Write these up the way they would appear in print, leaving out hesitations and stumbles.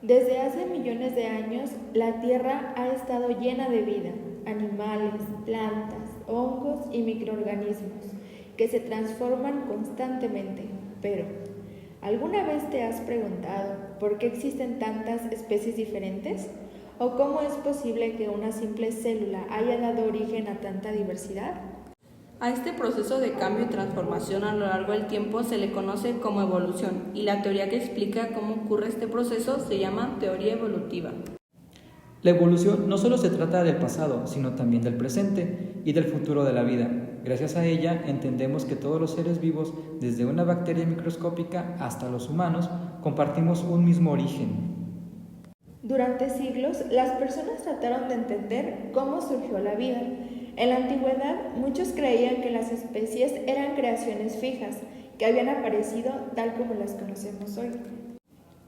Desde hace millones de años, la Tierra ha estado llena de vida, animales, plantas, hongos y microorganismos que se transforman constantemente. Pero, ¿alguna vez te has preguntado por qué existen tantas especies diferentes? ¿O cómo es posible que una simple célula haya dado origen a tanta diversidad? A este proceso de cambio y transformación a lo largo del tiempo se le conoce como evolución, y la teoría que explica cómo ocurre este proceso se llama teoría evolutiva. La evolución no solo se trata del pasado, sino también del presente y del futuro de la vida. Gracias a ella entendemos que todos los seres vivos, desde una bacteria microscópica hasta los humanos, compartimos un mismo origen. Durante siglos, las personas trataron de entender cómo surgió la vida. En la antigüedad, muchos creían que las especies eran creaciones fijas, que habían aparecido tal como las conocemos hoy.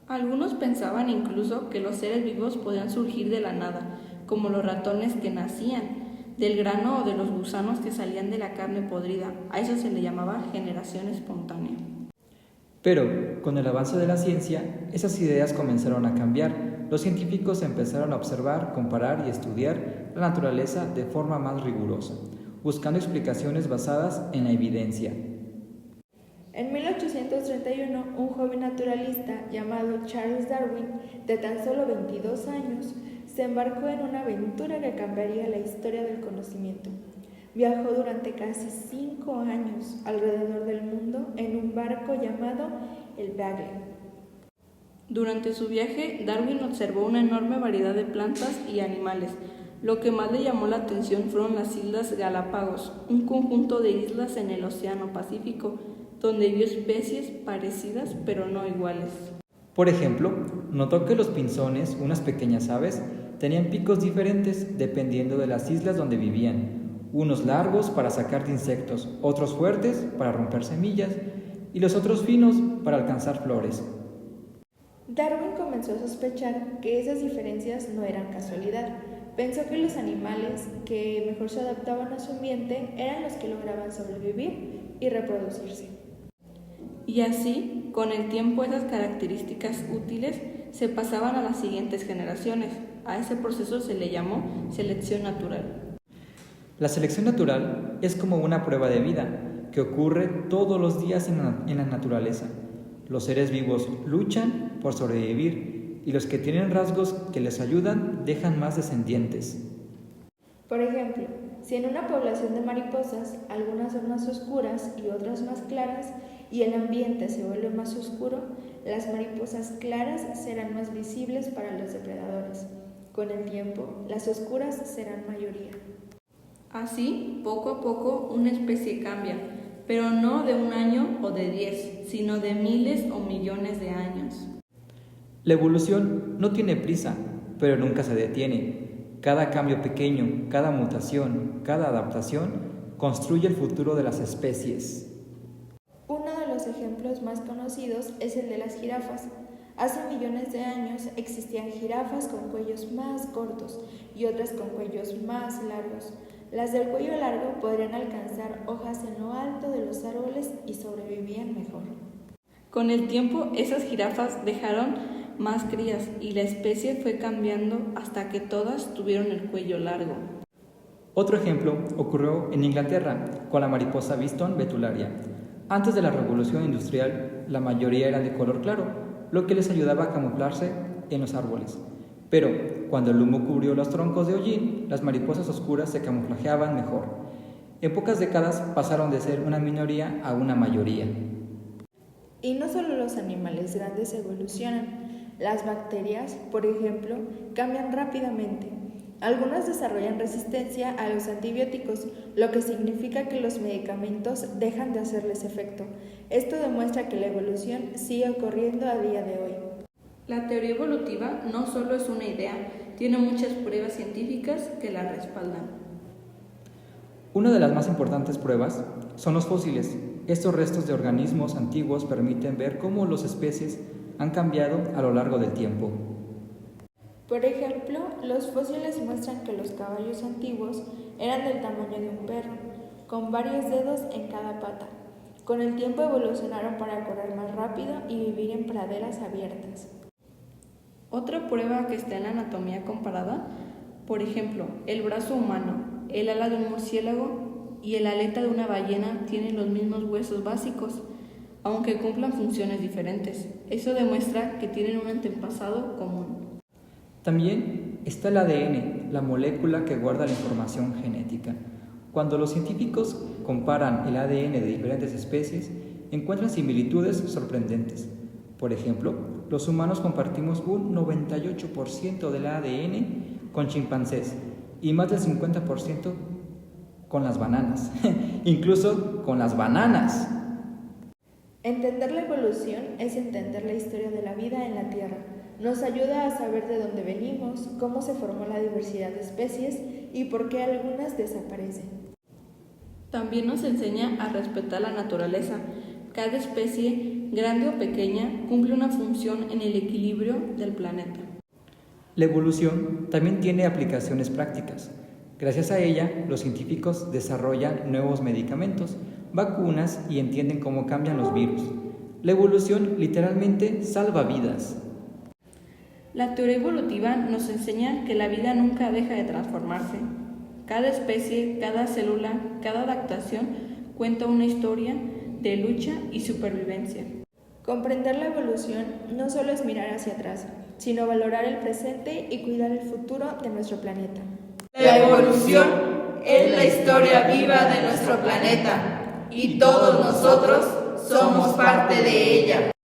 Algunos pensaban incluso que los seres vivos podían surgir de la nada, como los ratones que nacían del grano o de los gusanos que salían de la carne podrida. A eso se le llamaba generación espontánea. Pero, con el avance de la ciencia, esas ideas comenzaron a cambiar. Los científicos empezaron a observar, comparar y estudiar la naturaleza de forma más rigurosa, buscando explicaciones basadas en la evidencia. En 1831, un joven naturalista llamado Charles Darwin, de tan solo 22 años, se embarcó en una aventura que cambiaría la historia del conocimiento. Viajó durante casi 5 años alrededor del mundo en un barco llamado el Beagle. Durante su viaje, Darwin observó una enorme variedad de plantas y animales. Lo que más le llamó la atención fueron las Islas Galápagos, un conjunto de islas en el Océano Pacífico, donde vio especies parecidas pero no iguales. Por ejemplo, notó que los pinzones, unas pequeñas aves, tenían picos diferentes dependiendo de las islas donde vivían, unos largos para sacar de insectos, otros fuertes para romper semillas y los otros finos para alcanzar flores. Darwin comenzó a sospechar que esas diferencias no eran casualidad. Pensó que los animales que mejor se adaptaban a su ambiente eran los que lograban sobrevivir y reproducirse. Y así, con el tiempo, esas características útiles se pasaban a las siguientes generaciones. A ese proceso se le llamó selección natural. La selección natural es como una prueba de vida que ocurre todos los días en la naturaleza. Los seres vivos luchan por sobrevivir y los que tienen rasgos que les ayudan dejan más descendientes. Por ejemplo, si en una población de mariposas algunas son más oscuras y otras más claras y el ambiente se vuelve más oscuro, las mariposas claras serán más visibles para los depredadores. Con el tiempo, las oscuras serán mayoría. Así, poco a poco, una especie cambia, pero no de un año o de 10, sino de miles o millones de años. La evolución no tiene prisa, pero nunca se detiene. Cada cambio pequeño, cada mutación, cada adaptación construye el futuro de las especies. Uno de los ejemplos más conocidos es el de las jirafas. Hace millones de años existían jirafas con cuellos más cortos y otras con cuellos más largos. Las del cuello largo podrían alcanzar hojas en lo alto de los árboles y sobrevivían mejor. Con el tiempo, esas jirafas dejaron más crías y la especie fue cambiando hasta que todas tuvieron el cuello largo. Otro ejemplo ocurrió en Inglaterra con la mariposa Biston betularia. Antes de la revolución industrial, la mayoría eran de color claro, lo que les ayudaba a camuflarse en los árboles. Pero cuando el humo cubrió los troncos de hollín, las mariposas oscuras se camuflajeaban mejor. En pocas décadas pasaron de ser una minoría a una mayoría. Y no solo los animales grandes evolucionan, las bacterias, por ejemplo, cambian rápidamente. Algunas desarrollan resistencia a los antibióticos, lo que significa que los medicamentos dejan de hacerles efecto. Esto demuestra que la evolución sigue ocurriendo a día de hoy. La teoría evolutiva no solo es una idea, tiene muchas pruebas científicas que la respaldan. Una de las más importantes pruebas son los fósiles. Estos restos de organismos antiguos permiten ver cómo las especies han cambiado a lo largo del tiempo. Por ejemplo, los fósiles muestran que los caballos antiguos eran del tamaño de un perro, con varios dedos en cada pata. Con el tiempo evolucionaron para correr más rápido y vivir en praderas abiertas. Otra prueba que está en la anatomía comparada, por ejemplo, el brazo humano, el ala de un murciélago y el aleta de una ballena tienen los mismos huesos básicos, aunque cumplan funciones diferentes. Eso demuestra que tienen un antepasado común. También está el ADN, la molécula que guarda la información genética. Cuando los científicos comparan el ADN de diferentes especies, encuentran similitudes sorprendentes. Por ejemplo, los humanos compartimos un 98% del ADN con chimpancés y más del 50% con las bananas, incluso con las bananas. Entender la evolución es entender la historia de la vida en la Tierra. Nos ayuda a saber de dónde venimos, cómo se formó la diversidad de especies y por qué algunas desaparecen. También nos enseña a respetar la naturaleza. Cada especie, grande o pequeña, cumple una función en el equilibrio del planeta. La evolución también tiene aplicaciones prácticas. Gracias a ella, los científicos desarrollan nuevos medicamentos, vacunas y entienden cómo cambian los virus. La evolución literalmente salva vidas. La teoría evolutiva nos enseña que la vida nunca deja de transformarse. Cada especie, cada célula, cada adaptación cuenta una historia de lucha y supervivencia. Comprender la evolución no solo es mirar hacia atrás, sino valorar el presente y cuidar el futuro de nuestro planeta. La evolución es la historia viva de nuestro planeta y todos nosotros somos parte de ella.